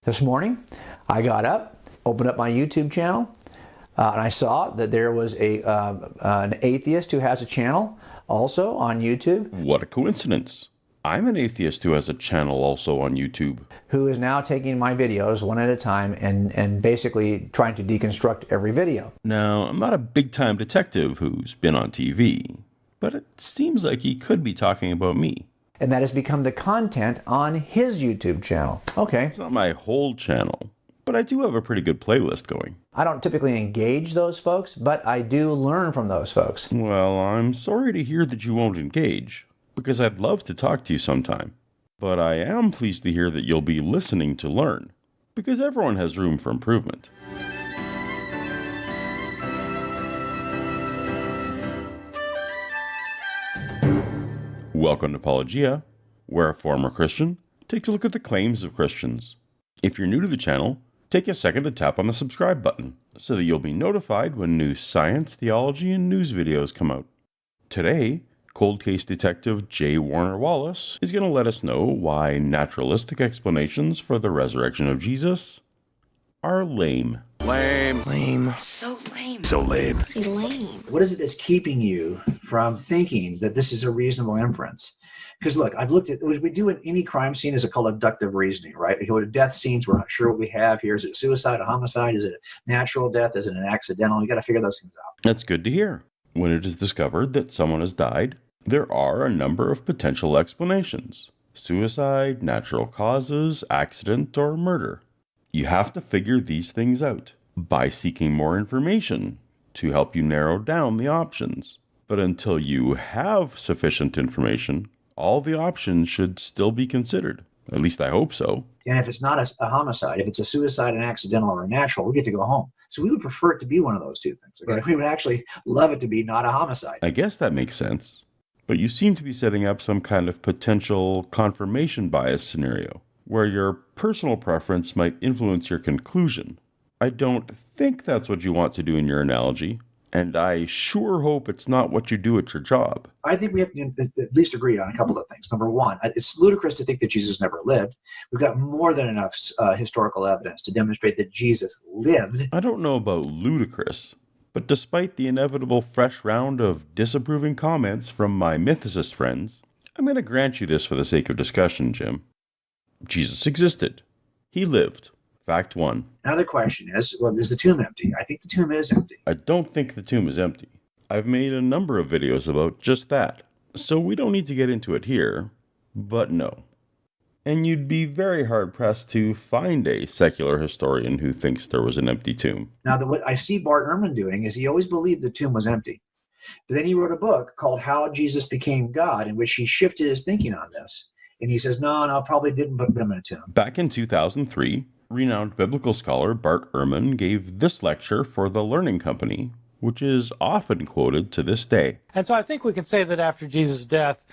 This morning, I got up, opened up my YouTube channel, and I saw that there was an atheist who has a channel also on YouTube. What a coincidence. I'm an atheist who has a channel also on YouTube. Who is now taking my videos one at a time and basically trying to deconstruct every video. Now, I'm not a big-time detective who's been on TV, but it seems like he could be talking about me. And that has become the content on his YouTube channel. Okay. It's not my whole channel, but I do have a pretty good playlist going. I don't typically engage those folks, but I do learn from those folks. Well, I'm sorry to hear that you won't engage, because I'd love to talk to you sometime. But I am pleased to hear that you'll be listening to learn, because everyone has room for improvement. Welcome to Apologia, where a former Christian takes a look at the claims of Christians. If you're new to the channel, take a second to tap on the subscribe button so that you'll be notified when new science, theology, and news videos come out. Today, cold case detective J. Warner Wallace is going to let us know why naturalistic explanations for the resurrection of Jesus are lame. Lame. So lame. So lame. Lame. What is it that's keeping you from thinking that this is a reasonable inference? Because look, I've looked at, what we do in any crime scene is called abductive reasoning, right? We go to death scenes, we're not sure what we have here. Is it a suicide, a homicide? Is it a natural death? Is it an accidental? You got to figure those things out. That's good to hear. When it is discovered that someone has died, there are a number of potential explanations. Suicide, natural causes, accident, or murder. You have to figure these things out by seeking more information to help you narrow down the options. But until you have sufficient information, all the options should still be considered. At least I hope so. And if it's not a homicide, if it's a suicide, an accidental, or a natural, we get to go home. So we would prefer it to be one of those two things. Okay? Right. We would actually love it to be not a homicide. I guess that makes sense. But you seem to be setting up some kind of potential confirmation bias scenario, where your personal preference might influence your conclusion. I don't think that's what you want to do in your analogy, and I sure hope it's not what you do at your job. I think we have to at least agree on a couple of things. Number one, it's ludicrous to think that Jesus never lived. We've got more than enough historical evidence to demonstrate that Jesus lived. I don't know about ludicrous, but despite the inevitable fresh round of disapproving comments from my mythicist friends, I'm going to grant you this for the sake of discussion, Jim. Jesus existed. He lived. Fact one. Now the question is, well, is the tomb empty? I think the tomb is empty. I don't think the tomb is empty. I've made a number of videos about just that, so we don't need to get into it here, but no. And you'd be very hard-pressed to find a secular historian who thinks there was an empty tomb. Now, what I see Bart Ehrman doing is he always believed the tomb was empty. But then he wrote a book called How Jesus Became God, in which he shifted his thinking on this. And he says, no, probably didn't put him in a tomb. Back in 2003, renowned biblical scholar Bart Ehrman gave this lecture for the Learning Company, which is often quoted to this day. And so I think we can say that after Jesus' death,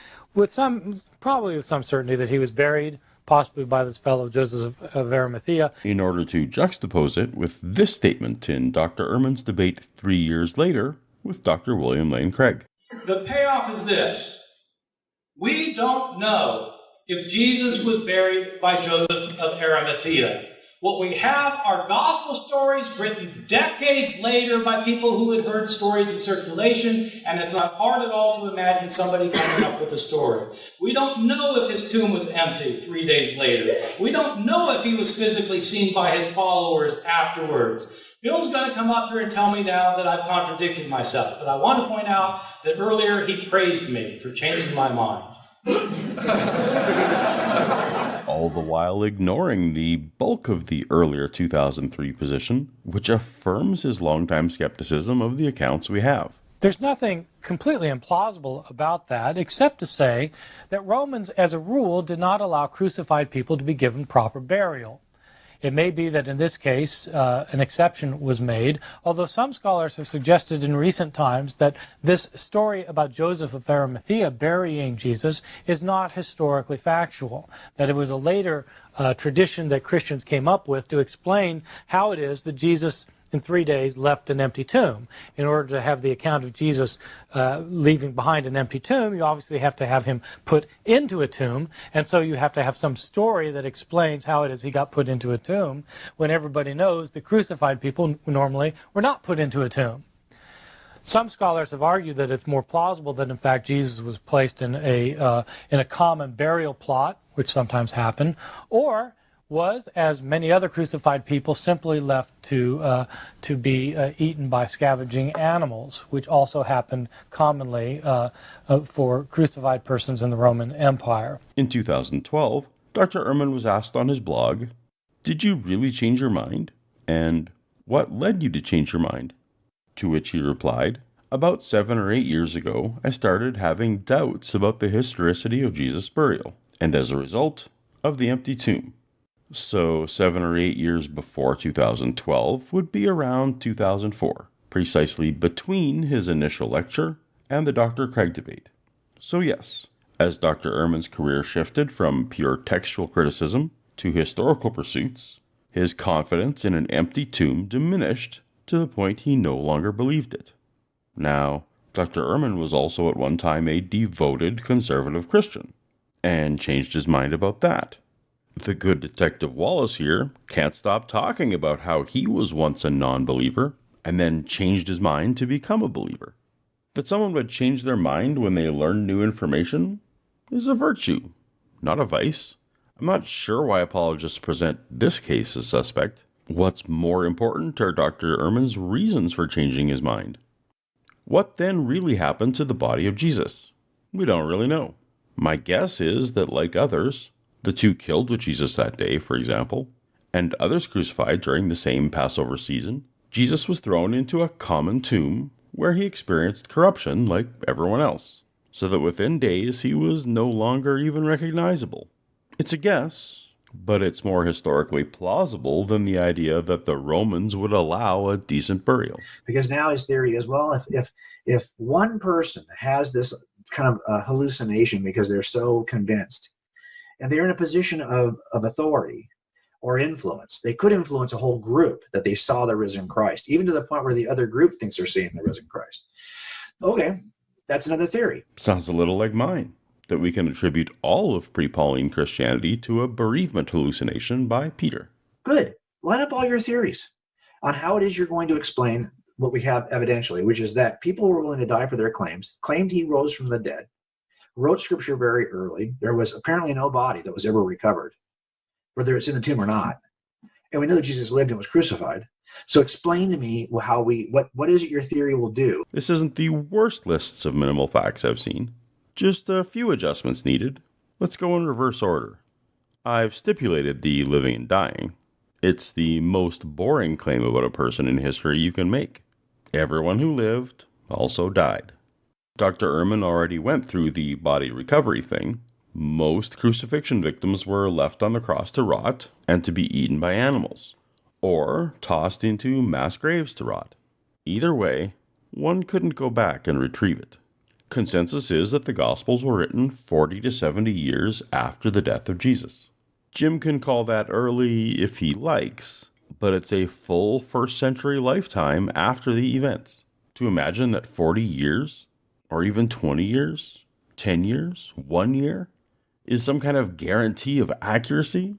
probably with some certainty, that he was buried, possibly by this fellow Joseph of Arimathea. In order to juxtapose it with this statement in Dr. Ehrman's debate 3 years later with Dr. William Lane Craig. The payoff is this. We don't know if Jesus was buried by Joseph of Arimathea. What we have are gospel stories written decades later by people who had heard stories in circulation, and it's not hard at all to imagine somebody coming up with a story. We don't know if his tomb was empty 3 days later. We don't know if he was physically seen by his followers afterwards. Bill's going to come up here and tell me now that I've contradicted myself, but I want to point out that earlier he praised me for changing my mind. All the while ignoring the bulk of the earlier 2003 position, which affirms his longtime skepticism of the accounts we have. There's nothing completely implausible about that, except to say that Romans, as a rule, did not allow crucified people to be given proper burial. It may be that in this case an exception was made, although some scholars have suggested in recent times that this story about Joseph of Arimathea burying Jesus is not historically factual, that it was a later tradition that Christians came up with to explain how it is that Jesus in 3 days left an empty tomb. In order to have the account of Jesus leaving behind an empty tomb, you obviously have to have him put into a tomb, and so you have to have some story that explains how it is he got put into a tomb, when everybody knows the crucified people normally were not put into a tomb. Some scholars have argued that it's more plausible that in fact Jesus was placed in a common burial plot, which sometimes happened, or was, as many other crucified people, simply left to be eaten by scavenging animals, which also happened commonly for crucified persons in the Roman Empire. In 2012, Dr. Ehrman was asked on his blog, "Did you really change your mind? And what led you to change your mind?" To which he replied, "About 7 or 8 years ago, I started having doubts about the historicity of Jesus' burial, and as a result, of the empty tomb." So 7 or 8 years before 2012 would be around 2004, precisely between his initial lecture and the Dr. Craig debate. So yes, as Dr. Ehrman's career shifted from pure textual criticism to historical pursuits, his confidence in an empty tomb diminished to the point he no longer believed it. Now, Dr. Ehrman was also at one time a devoted conservative Christian, and changed his mind about that. The good Detective Wallace here can't stop talking about how he was once a non-believer and then changed his mind to become a believer. That someone would change their mind when they learn new information is a virtue, not a vice. I'm not sure why apologists present this case as suspect. What's more important are Dr. Ehrman's reasons for changing his mind. What then really happened to the body of Jesus? We don't really know. My guess is that, like others, the two killed with Jesus that day, for example, and others crucified during the same Passover season, Jesus was thrown into a common tomb where he experienced corruption like everyone else, so that within days he was no longer even recognizable. It's a guess, but it's more historically plausible than the idea that the Romans would allow a decent burial. Because now his theory is, well, if one person has this kind of hallucination because they're so convinced, and they're in a position of authority or influence, they could influence a whole group that they saw the risen Christ, even to the point where the other group thinks they're seeing the risen Christ. Okay, that's another theory. Sounds a little like mine, that we can attribute all of pre-Pauline Christianity to a bereavement hallucination by Peter. Good. Line up all your theories on how it is you're going to explain what we have evidentially, which is that people were willing to die for their claims, claimed he rose from the dead, wrote scripture very early. There was apparently no body that was ever recovered, whether it's in the tomb or not. And we know that Jesus lived and was crucified. So explain to me what is it your theory will do? This isn't the worst lists of minimal facts I've seen. Just a few adjustments needed. Let's go in reverse order. I've stipulated the living and dying. It's the most boring claim about a person in history you can make. Everyone who lived also died. Dr. Ehrman already went through the body recovery thing. Most crucifixion victims were left on the cross to rot and to be eaten by animals, or tossed into mass graves to rot. Either way, one couldn't go back and retrieve it. Consensus is that the Gospels were written 40 to 70 years after the death of Jesus. Jim can call that early if he likes, but it's a full first century lifetime after the events. To imagine that 40 years, or even 20 years, 10 years, 1 year, is some kind of guarantee of accuracy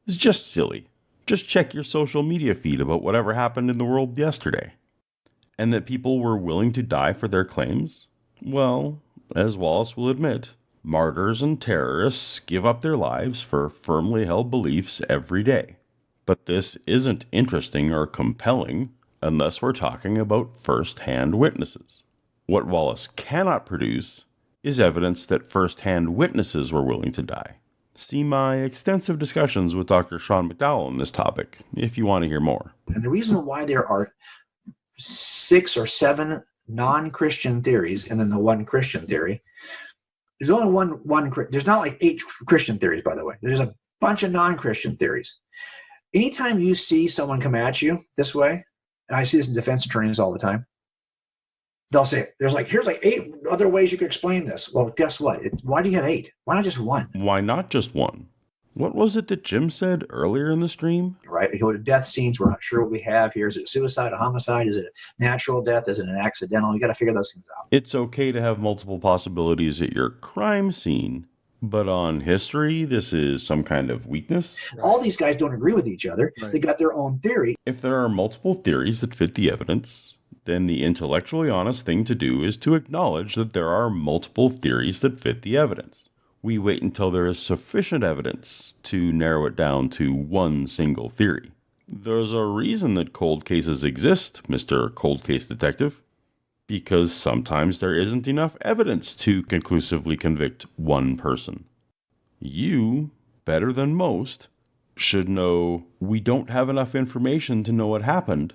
is just silly. Just check your social media feed about whatever happened in the world yesterday. And that people were willing to die for their claims? Well, as Wallace will admit, martyrs and terrorists give up their lives for firmly held beliefs every day. But this isn't interesting or compelling unless we're talking about first-hand witnesses. What Wallace cannot produce is evidence that first-hand witnesses were willing to die. See my extensive discussions with Dr. Sean McDowell on this topic, if you want to hear more. And the reason why there are 6 or 7 non-Christian theories and then the one Christian theory, there's only one. There's not like 8 Christian theories, by the way. There's a bunch of non-Christian theories. Anytime you see someone come at you this way, and I see this in defense attorneys all the time, they'll say, here's 8 other ways you could explain this. Well, guess what? Why do you have 8? Why not just one? Why not just one? What was it that Jim said earlier in the stream? Right. right? You go to death scenes, we're not sure what we have here. Is it a suicide, a homicide? Is it a natural death? Is it an accidental? You got to figure those things out. It's okay to have multiple possibilities at your crime scene, but on history, this is some kind of weakness. Right. All these guys don't agree with each other. Right. They got their own theory. If there are multiple theories that fit the evidence, then the intellectually honest thing to do is to acknowledge that there are multiple theories that fit the evidence. We wait until there is sufficient evidence to narrow it down to one single theory. There's a reason that cold cases exist, Mr. Cold Case Detective, because sometimes there isn't enough evidence to conclusively convict one person. You, better than most, should know we don't have enough information to know what happened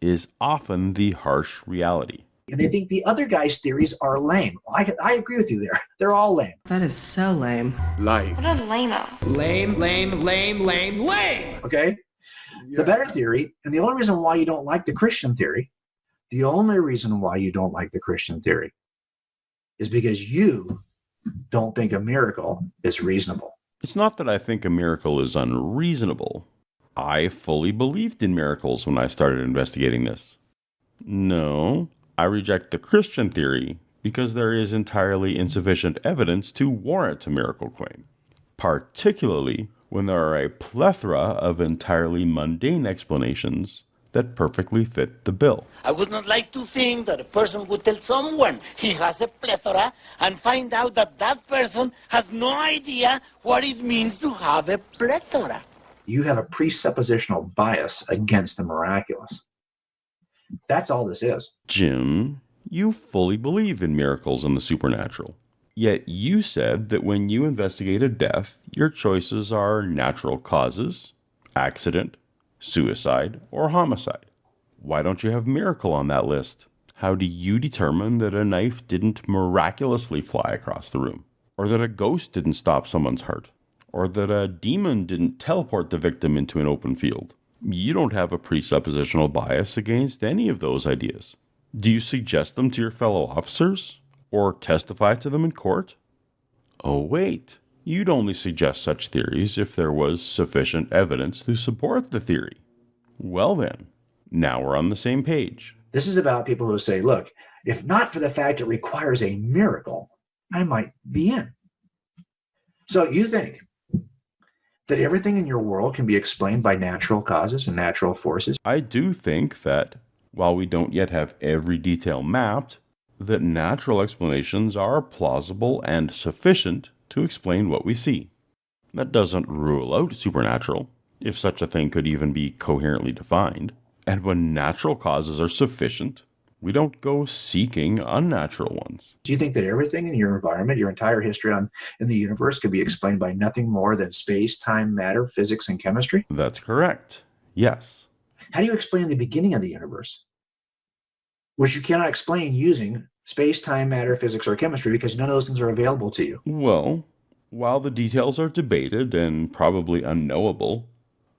is often the harsh reality. And they think the other guy's theories are lame. I agree with you there. They're all lame. That is so lame. Lame. What a lame-o. Lame, lame, lame, lame, lame. Okay? Yeah. The better theory, and the only reason why you don't like the Christian theory, the only reason why you don't like the Christian theory is because you don't think a miracle is reasonable. It's not that I think a miracle is unreasonable. I fully believed in miracles when I started investigating this. No, I reject the Christian theory because there is entirely insufficient evidence to warrant a miracle claim, particularly when there are a plethora of entirely mundane explanations that perfectly fit the bill. I would not like to think that a person would tell someone he has a plethora and find out that that person has no idea what it means to have a plethora. You have a presuppositional bias against the miraculous. That's all this is. Jim, you fully believe in miracles and the supernatural. Yet you said that when you investigate a death, your choices are natural causes, accident, suicide, or homicide. Why don't you have miracle on that list? How do you determine that a knife didn't miraculously fly across the room? Or that a ghost didn't stop someone's heart? Or that a demon didn't teleport the victim into an open field? You don't have a presuppositional bias against any of those ideas. Do you suggest them to your fellow officers? Or testify to them in court? Oh wait, you'd only suggest such theories if there was sufficient evidence to support the theory. Well then, now we're on the same page. This is about people who say, look, if not for the fact it requires a miracle, I might be in. So you think that everything in your world can be explained by natural causes and natural forces? I do think that, while we don't yet have every detail mapped, that natural explanations are plausible and sufficient to explain what we see. That doesn't rule out supernatural, if such a thing could even be coherently defined. And when natural causes are sufficient, we don't go seeking unnatural ones. Do you think that everything in your environment, your entire history in the universe, could be explained by nothing more than space, time, matter, physics, and chemistry? That's correct. Yes. How do you explain the beginning of the universe, which you cannot explain using space, time, matter, physics, or chemistry because none of those things are available to you? Well, while the details are debated and probably unknowable,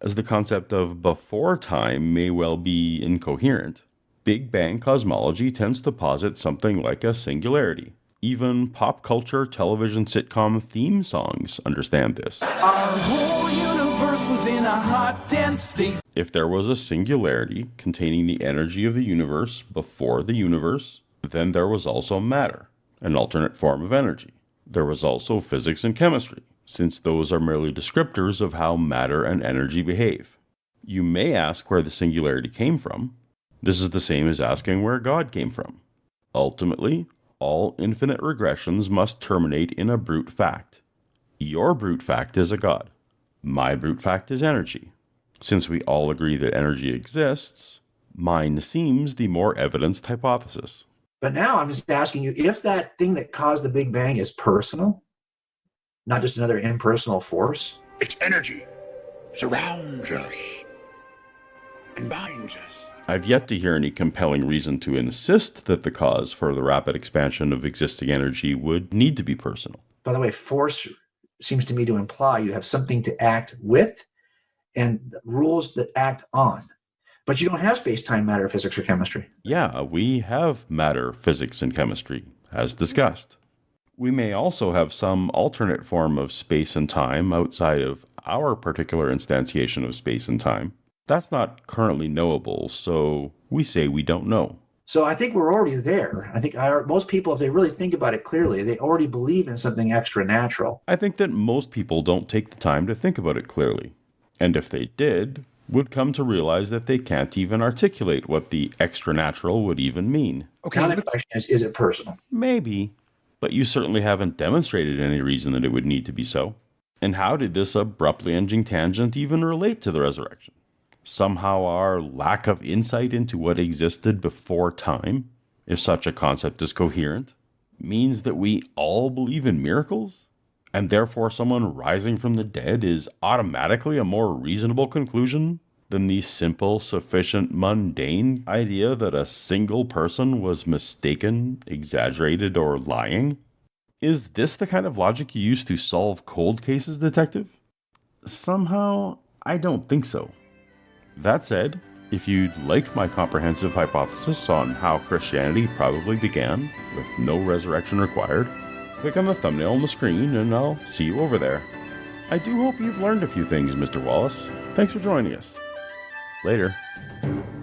as the concept of before time may well be incoherent, Big Bang cosmology tends to posit something like a singularity. Even pop culture television sitcom theme songs understand this. Our whole universe was in a hot, dense state. If there was a singularity containing the energy of the universe before the universe, then there was also matter, an alternate form of energy. There was also physics and chemistry, since those are merely descriptors of how matter and energy behave. You may ask where the singularity came from. This is the same as asking where God came from. Ultimately, all infinite regressions must terminate in a brute fact. Your brute fact is a God. My brute fact is energy. Since we all agree that energy exists, mine seems the more evidenced hypothesis. But now I'm just asking you, if that thing that caused the Big Bang is personal, not just another impersonal force. It's energy. Surrounds us and binds us. I've yet to hear any compelling reason to insist that the cause for the rapid expansion of existing energy would need to be personal. By the way, force seems to me to imply you have something to act with and rules that act on. But you don't have space, time, matter, physics, or chemistry. Yeah, we have matter, physics, and chemistry, as discussed. We may also have some alternate form of space and time outside of our particular instantiation of space and time. That's not currently knowable, so we say we don't know. So I think we're already there. I think most people, if they really think about it clearly, they already believe in something extra natural. I think that most people don't take the time to think about it clearly. And if they did, would come to realize that they can't even articulate what the extra natural would even mean. Okay. Now the question is it personal? Maybe, but you certainly haven't demonstrated any reason that it would need to be so. And how did this abruptly ending tangent even relate to the resurrection? Somehow our lack of insight into what existed before time, if such a concept is coherent, means that we all believe in miracles? And therefore someone rising from the dead is automatically a more reasonable conclusion than the simple, sufficient, mundane idea that a single person was mistaken, exaggerated, or lying? Is this the kind of logic you use to solve cold cases, detective? Somehow, I don't think so. That said, if you'd like my comprehensive hypothesis on how Christianity probably began, with no resurrection required, click on the thumbnail on the screen and I'll see you over there. I do hope you've learned a few things, Mr. Wallace. Thanks for joining us. Later.